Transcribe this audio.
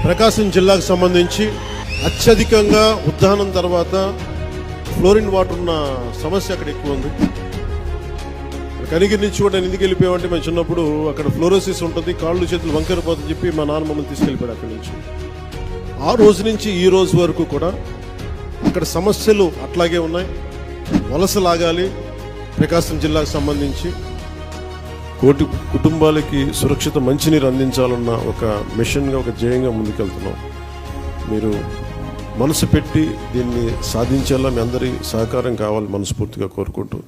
ప్రకాశం జిల్లాకు సంబంధించి అత్యధికంగా ఉద్దానం తర్వాత ఫ్లోరిన్ వాటర్ ఉన్న సమస్య అక్కడ ఎక్కువ ఉంది. కనిగిరి నుంచి కూడా నేను ఎందుకు వెళ్ళిపోయామంటే మేము చిన్నప్పుడు అక్కడ ఫ్లోరోసిస్ ఉంటుంది, కాళ్ళు చేతులు వంకరపోతుందని చెప్పి మా నాన్న మమ్మల్ని తీసుకెళ్ళిపోయాడు అక్కడి నుంచి. ఆ రోజు నుంచి ఈ రోజు వరకు కూడా అక్కడ సమస్యలు అట్లాగే ఉన్నాయి. వలస లాగాలి. ప్రకాశం జిల్లాకు సంబంధించి 1 కోటి కుటుంబాలకి సురక్షిత మంచినీరు అందించాలన్న ఒక మిషన్గా, ఒక ధ్యేయంగా ముందుకెళ్తున్నాం. మీరు మనసు పెట్టి దీన్ని సాధించేలా మీ అందరి సహకారం కావాలి మనస్ఫూర్తిగా కోరుకుంటూ